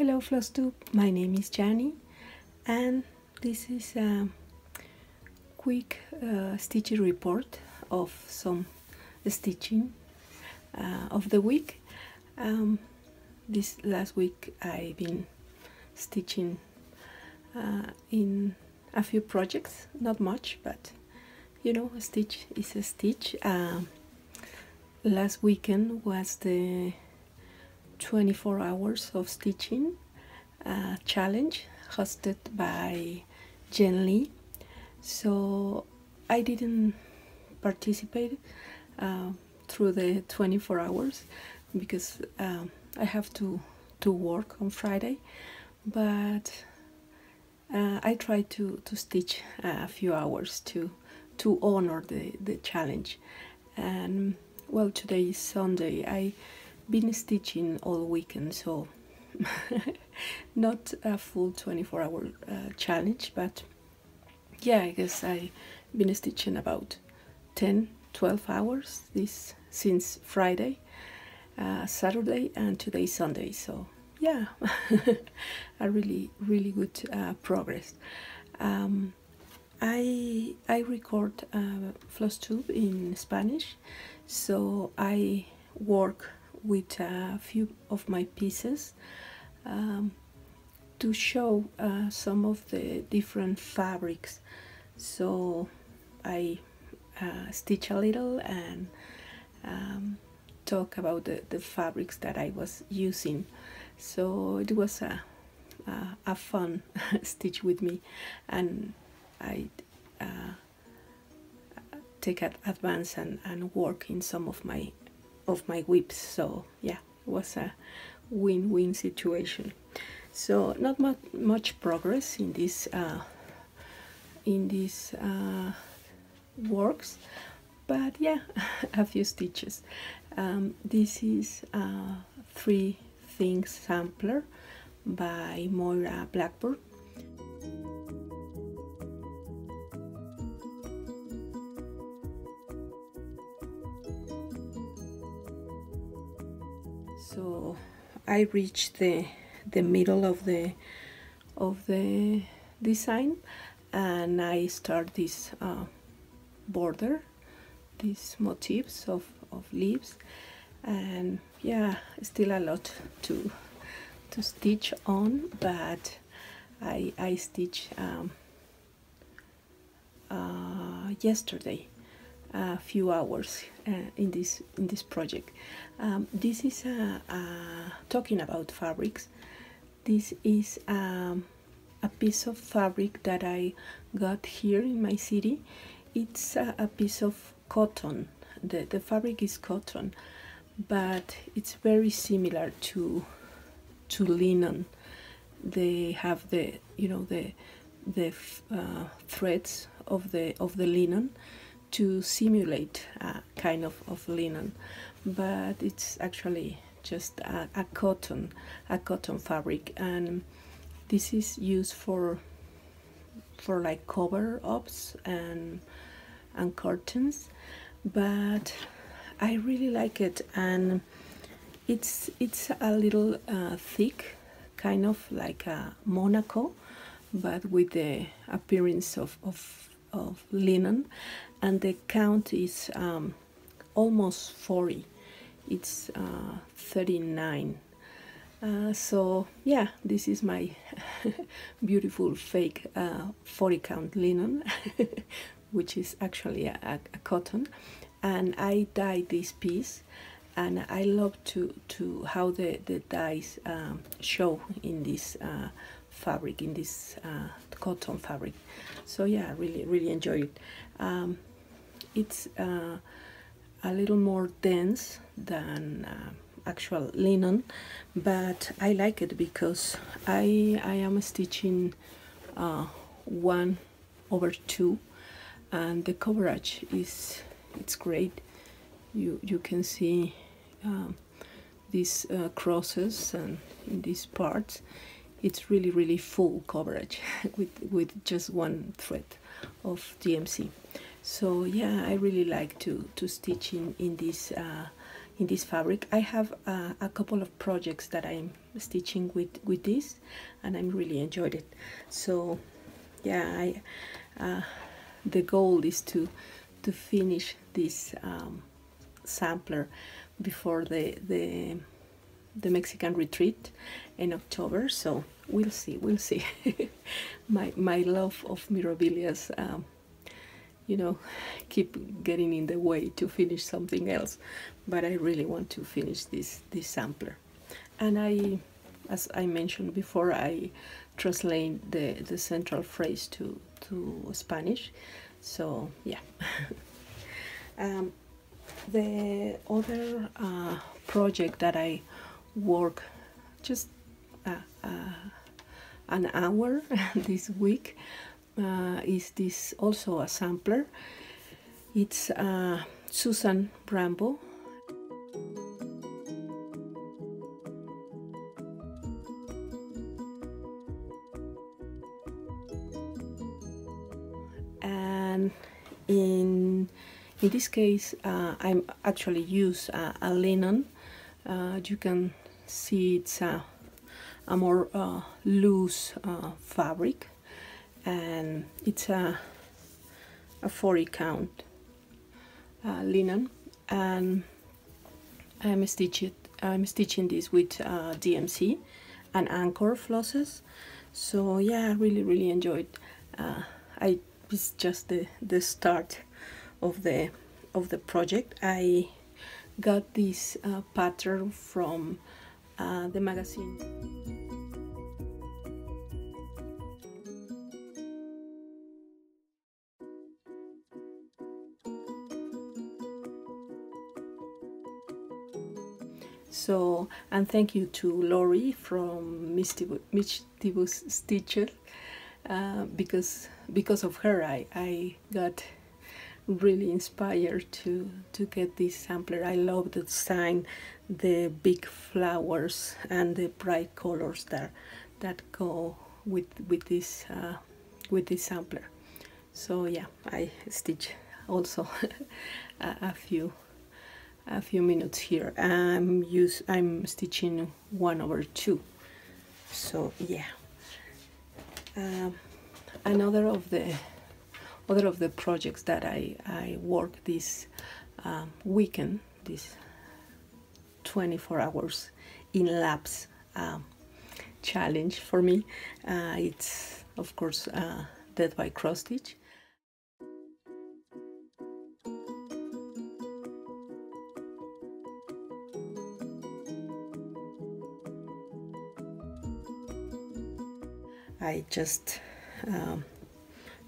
Hello Flosstube, my name is Jani and this is a quick stitching report of some stitching of the week. This last week I've been stitching in a few projects, not much, but you know, a stitch is a stitch. Last weekend was the 24 hours of stitching challenge hosted by Jen Lee. So I didn't participate through the 24 hours because I have to work on Friday, but I tried to stitch a few hours to honor the challenge. And well, today is Sunday. I've been stitching all weekend, so not a full 24-hour challenge, but yeah, I guess I've been stitching about 10-12 hours since Friday, Saturday, and today Sunday. So yeah, a really good progress. I record Flosstube in Spanish, so I work with a few of my pieces to show some of the different fabrics. So I stitch a little and talk about the fabrics that I was using. So it was a fun stitch with me, and I take advance and work in some of my whips. So yeah, it was a win-win situation. So not much progress in this works, but yeah, a few stitches. This is 3 Things Sampler by Moira Blackburn. So I reached the middle of the design, and I start this border, these motifs of leaves, and yeah, still a lot to stitch on, but I stitched yesterday a few hours in this project. This is talking about fabrics. This is a piece of fabric that I got here in my city. It's a piece of cotton. The fabric is cotton, but it's very similar to linen. They have the threads of the linen to simulate a kind of linen, but it's actually just a cotton fabric, and this is used for like cover-ups and curtains. But I really like it, and it's a little thick, kind of like a Monaco, but with the appearance of linen, and the count is almost 40. It's 39. So yeah, this is my beautiful fake 40 count linen, which is actually a cotton, and I dyed this piece, and I love to how the dyes show in this fabric, in this cotton fabric. So yeah, I really enjoy it. It's a little more dense than actual linen, but I like it because I am stitching 1/2, and the coverage it's great. You can see these crosses, and in these parts it's really full coverage with just one thread of DMC. So yeah, I really like to stitch in in this fabric. I have a couple of projects that I'm stitching with this, and I'm really enjoyed it. So yeah, the goal is to finish this sampler before the Mexican retreat in October. So we'll see. my love of Mirabilias, you know, keep getting in the way to finish something else, but I really want to finish this sampler. And as I mentioned before, I translate the central phrase to Spanish. So yeah. The other project that I work just an hour this week is this, also a sampler. It's Susan Brambo. And in this case, I'm actually use a linen. You can see it's a more loose fabric, and it's a 40 count linen, and I'm stitching this with DMC and anchor flosses. So yeah, I really enjoyed. It's just the start of the project. I got this pattern from the magazine. So, and thank you to Lori from Mischievous Stitcher, because of her I got really inspired to get this sampler. I love the design, the big flowers and the bright colors that go with this sampler. So yeah, I stitch also a few minutes here. I'm stitching 1/2. So yeah. Another of the projects that I work this weekend, this 24 hours in labs challenge for me, it's of course Death by Cross Stitch. I just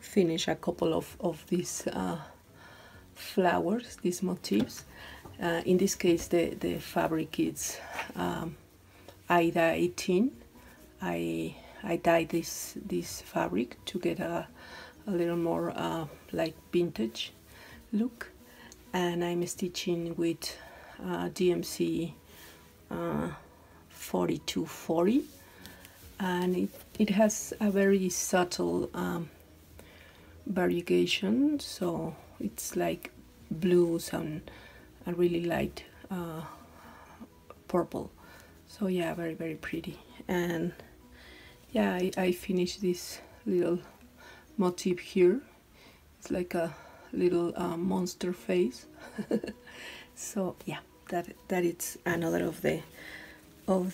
finish a couple of these flowers, these motifs. In this case, the fabric is Aida 18. I dyed this fabric to get a little more like vintage look, and I'm stitching with DMC 4240, and it has a very subtle variegation, so it's like blues and a really light purple. So yeah, very pretty. And yeah, I finished this little motif here. It's like a little monster face. So yeah, that is another of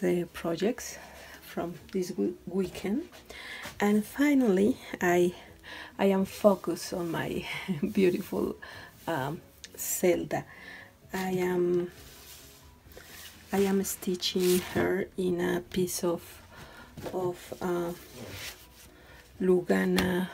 the projects from this weekend. And finally, I am focused on my beautiful Zelda. I am stitching her in a piece of Lugana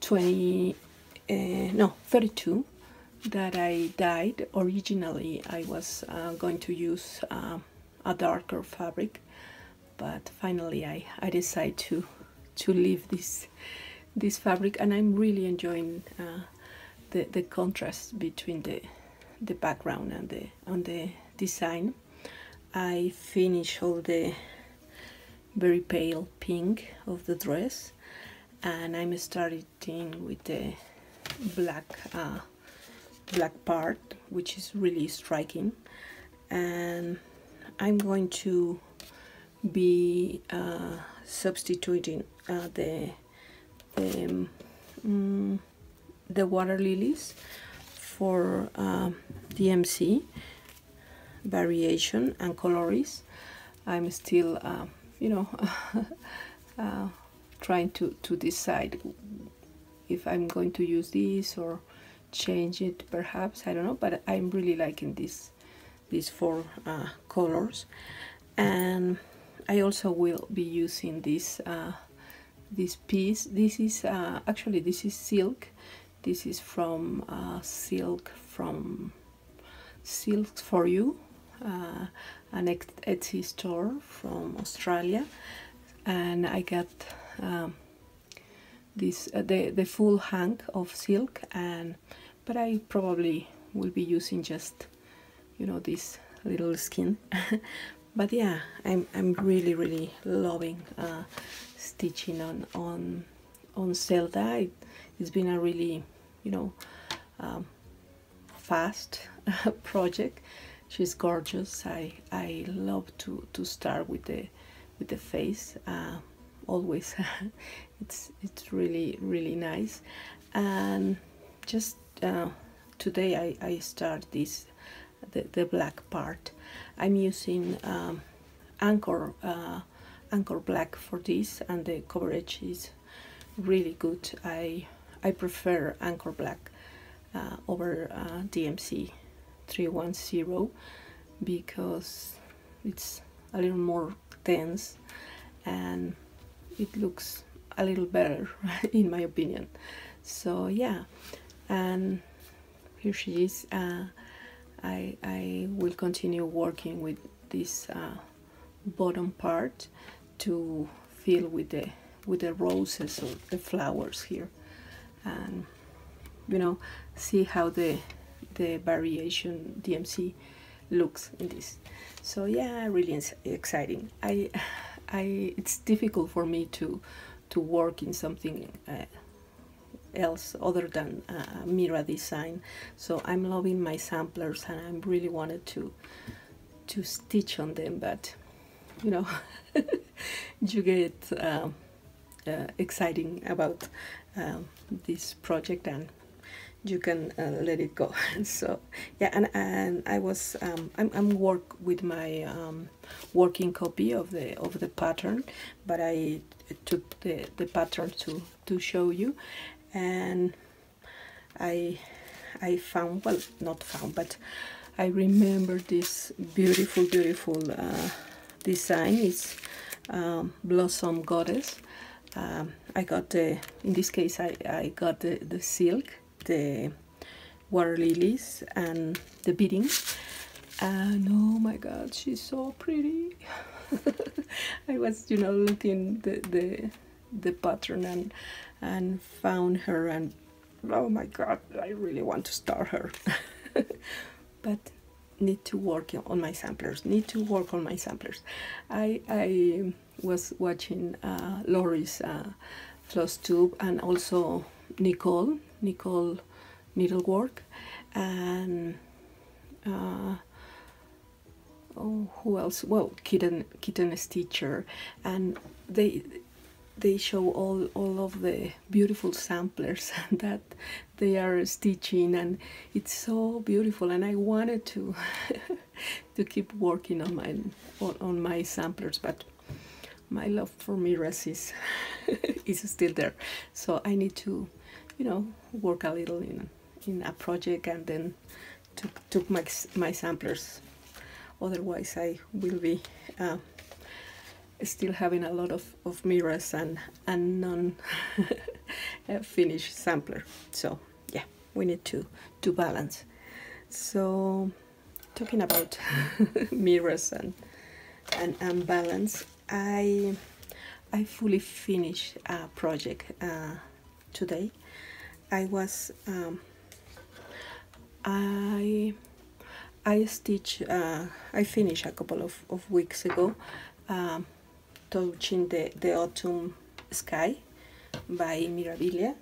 32 that I dyed. Originally I was going to use a darker fabric, but finally I decided to leave this fabric, and I'm really enjoying the contrast between the background and the design. I finished all the very pale pink of the dress, and I'm starting with the black part, which is really striking, and I'm going to be substituting the water lilies for DMC variation and coloris. I'm still trying to decide if I'm going to use this or change it, perhaps, I don't know, but I'm really liking these four colors. And I also will be using this piece. This is actually, this is silk. This is from Silk for You, an Etsy store from Australia, and I got this the full hang of silk, but I probably will be using just, you know, this little skin. But yeah, I'm really loving stitching on Zelda. It's been a really, you know, fast project. She's gorgeous. I love to start with the face. Always, it's really nice. And just today I start the black part. I'm using anchor black for this, and the coverage is really good. I prefer anchor black over DMC 310 because it's a little more dense and it looks a little better in my opinion. So yeah, and here she is. I will continue working with this bottom part to fill with the roses or the flowers here, and you know, see how the variation DMC looks in this. So yeah, really exciting. It's difficult for me to work in something else other than Mira design, so I'm loving my samplers and I really wanted to stitch on them, but you know, you get exciting about this project and you can let it go. So yeah, and I was I'm work with my working copy of the pattern, but I took the pattern to show you, and I found, well, not found, but I remember this beautiful design. It's Blossom Goddess. I got in this case I got the silk, the water lilies, and the beading, and oh my god, she's so pretty. I was, you know, looking the pattern and found her, and oh my god, I really want to start her. But need to work on my samplers. I was watching Lori's Flosstube, and also Nicole Needlework, and oh, who else? Well, Kitten Stitcher, and they show all of the beautiful samplers that they are stitching, and it's so beautiful, and I wanted to to keep working on my samplers, but my love for mirrors is still there, so I need to, you know, work a little in a project and then took my samplers. Otherwise I will be still having a lot of mirrors and non finished sampler. So yeah, we need to balance. So talking about mirrors and balance, I fully finished a project today. I was I finished a couple of weeks ago, touching the Autumn Sky by Mirabilia.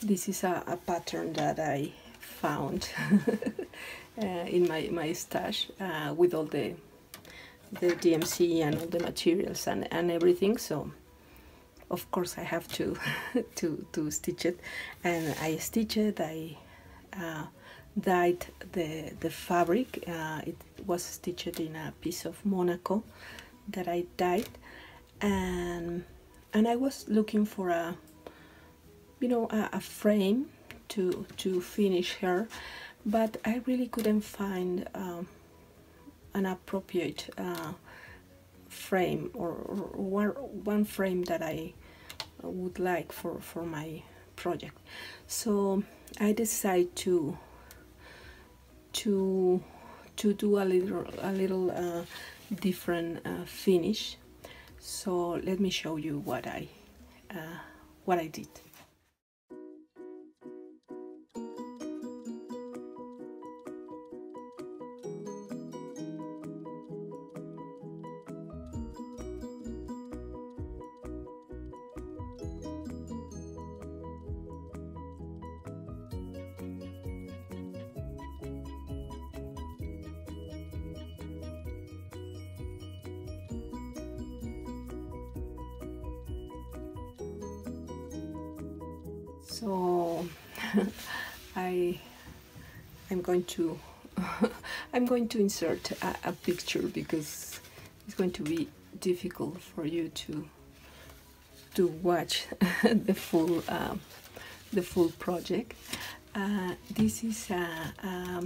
this is a pattern that I found in my stash with all the DMC and all the materials and everything. So of course I have to to stitch it, and I stitched it. I dyed the fabric. It was stitched in a piece of Monaco that I dyed, and I was looking for a, you know, a frame to finish her, but I really couldn't find an appropriate frame or one frame that I would like for my project. So I decided to do a little different finish. So let me show you what I did. So I'm going to I'm going to insert a picture, because it's going to be difficult for you to watch the full project. This is a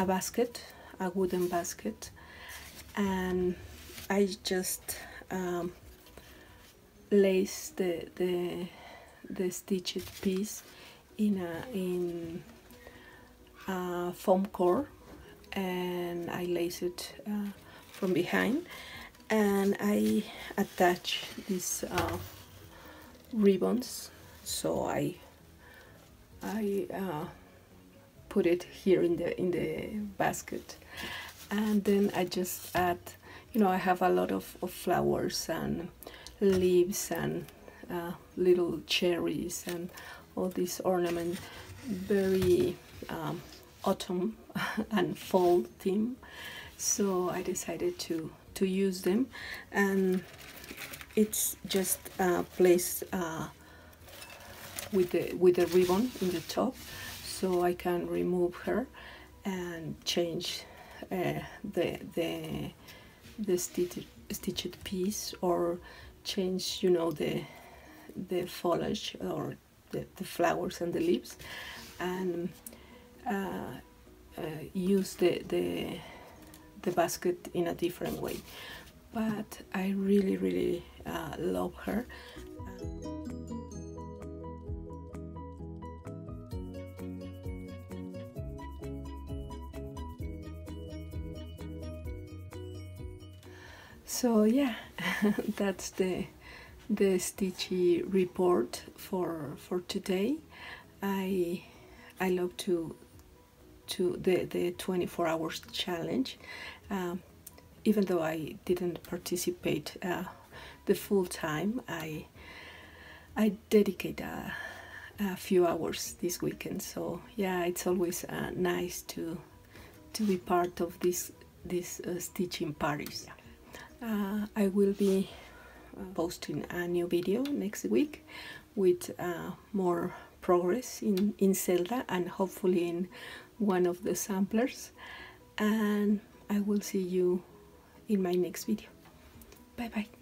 basket, a wooden basket, and I just lace the stitched piece in a foam core, and I lace it from behind, and I attach these ribbons. So I put it here in the basket, and then I just add, you know, I have a lot of flowers and leaves and little cherries and all these ornaments, very autumn and fall theme. So I decided to use them, and it's just placed with the ribbon in the top, so I can remove her and change the stitched piece, or change, you know, the foliage or the flowers and the leaves, and use the basket in a different way. But I really love her. So yeah, that's the stitchy report for today. I love to the 24 hours challenge, even though I didn't participate the full time. I dedicate a few hours this weekend. So yeah, it's always nice to be part of this stitching parties. I will be posting a new video next week with more progress in Zelda, and hopefully in one of the samplers, and I will see you in my next video. Bye bye.